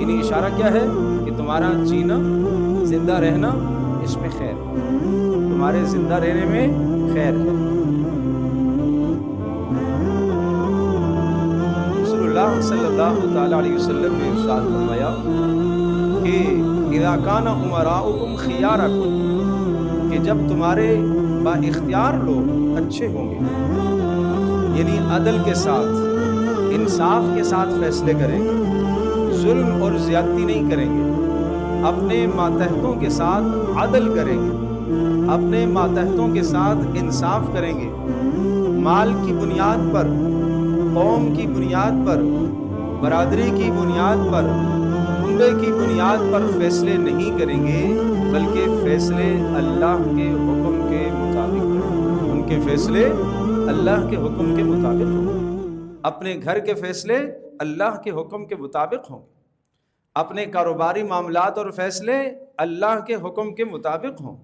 یعنی اشارہ کیا ہے کہ تمہارا جینا، زندہ رہنا اس میں خیر ہے، تمہارے زندہ رہنے میں خیر ہے۔ رسول اللہ صلی اللہ تعالی علیہ وسلم نے ارشاد فرمایا کہ اذا کان امراؤکم خیارکم، کہ جب تمہارے با اختیار لوگ اچھے ہوں گے، یعنی عدل کے ساتھ، انصاف کے ساتھ فیصلے کریں گے، ظلم اور زیادتی نہیں کریں گے، اپنے ماتحتوں کے ساتھ عدل کریں گے، اپنے ماتحتوں کے ساتھ انصاف کریں گے، مال کی بنیاد پر، قوم کی بنیاد پر، برادری کی بنیاد پر، کنبے کی بنیاد پر فیصلے نہیں کریں گے، بلکہ فیصلے اللہ کے حکم کے مطابق ہوں، ان کے فیصلے اللہ کے حکم کے مطابق ہوں، اپنے گھر کے فیصلے اللہ کے حکم کے مطابق ہوں، اپنے کاروباری معاملات اور فیصلے اللہ کے حکم کے مطابق ہوں،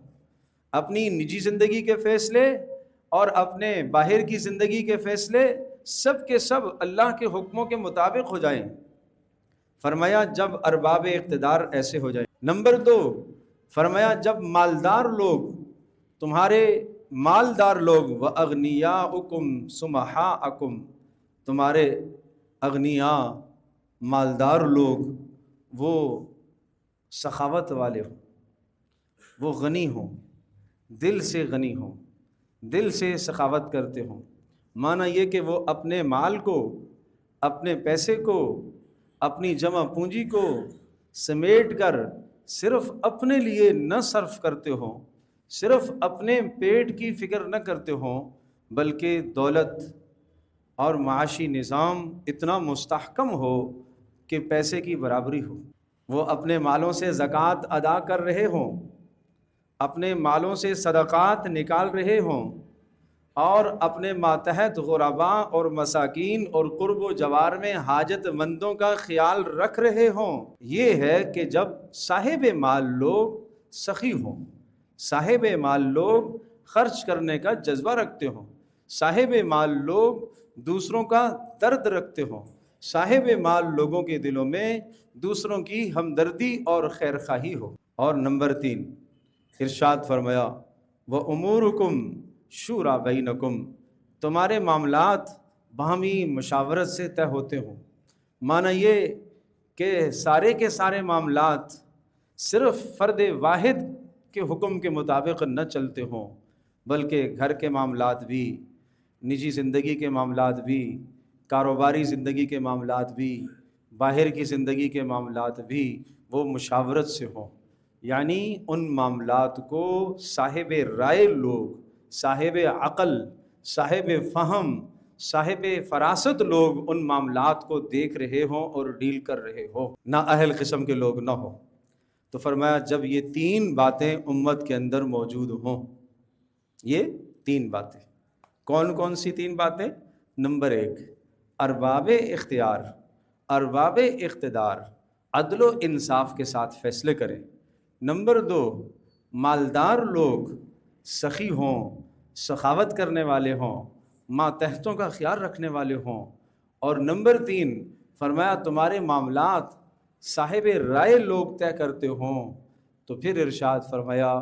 اپنی نجی زندگی کے فیصلے اور اپنے باہر کی زندگی کے فیصلے سب کے سب اللہ کے حکموں کے مطابق ہو جائیں۔ فرمایا جب ارباب اقتدار ایسے ہو جائیں۔ نمبر 2، فرمایا جب مالدار لوگ، تمہارے مالدار لوگ، وَأَغْنِيَاؤُكُمْ سُمَحَاءَكُمْ، تمہارے اغنیاء مالدار لوگ وہ سخاوت والے ہوں، وہ غنی ہوں، دل سے غنی ہوں، دل سے سخاوت کرتے ہوں، معنی یہ کہ وہ اپنے مال کو، اپنے پیسے کو، اپنی جمع پونجی کو سمیٹ کر صرف اپنے لیے نہ صرف کرتے ہوں، صرف اپنے پیٹ کی فکر نہ کرتے ہوں، بلکہ دولت اور معاشی نظام اتنا مستحکم ہو کہ پیسے کی برابری ہو، وہ اپنے مالوں سے زکوٰۃ ادا کر رہے ہوں، اپنے مالوں سے صدقات نکال رہے ہوں، اور اپنے ماتحت غرباء اور مساکین اور قرب و جوار میں حاجت مندوں کا خیال رکھ رہے ہوں۔ یہ ہے کہ جب صاحب مال لوگ سخی ہوں، صاحب مال لوگ خرچ کرنے کا جذبہ رکھتے ہوں، صاحب مال لوگ دوسروں کا درد رکھتے ہوں، صاحب مال لوگوں کے دلوں میں دوسروں کی ہمدردی اور خیرخواہی ہو۔ اور نمبر 3، ارشاد فرمایا وَأُمُورُكُمْ شُورَىٰ بَيْنَكُمْ، تمہارے معاملات باہمی مشاورت سے طے ہوتے ہوں، معنی یہ کہ سارے کے سارے معاملات صرف فرد واحد کے حکم کے مطابق نہ چلتے ہوں، بلکہ گھر کے معاملات بھی، نجی زندگی کے معاملات بھی، کاروباری زندگی کے معاملات بھی، باہر کی زندگی کے معاملات بھی وہ مشاورت سے ہوں، یعنی ان معاملات کو صاحب رائے لوگ، صاحب عقل، صاحب فہم، صاحب فراست لوگ ان معاملات کو دیکھ رہے ہوں اور ڈیل کر رہے ہوں، نہ اہل قسم کے لوگ نہ ہوں۔ تو فرمایا جب یہ 3 باتیں امت کے اندر موجود ہوں، یہ 3 باتیں کون کون سی 3 باتیں؟ نمبر 1، ارباب اختیار، ارباب اقتدار عدل و انصاف کے ساتھ فیصلے کریں۔ نمبر 2، مالدار لوگ سخی ہوں، سخاوت کرنے والے ہوں، ماتحتوں کا خیال رکھنے والے ہوں۔ اور نمبر 3، فرمایا تمہارے معاملات صاحب رائے لوگ طے کرتے ہوں۔ تو پھر ارشاد فرمایا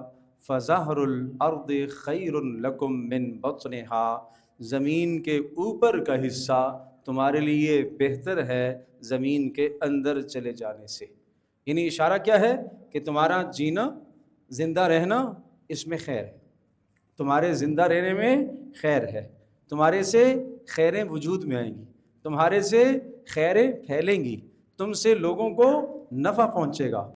فَظَهْرُ الْأَرْضِ خَيْرٌ لَكُمْ مِنْ بَطْنِهَا، زمین کے اوپر کا حصہ تمہارے لیے بہتر ہے زمین کے اندر چلے جانے سے۔ یعنی اشارہ کیا ہے کہ تمہارا جینا، زندہ رہنا اس میں خیر ہے، تمہارے زندہ رہنے میں خیر ہے، تمہارے سے خیریں وجود میں آئیں گی، تمہارے سے خیریں پھیلیں گی، تم سے لوگوں کو نفع پہنچے گا۔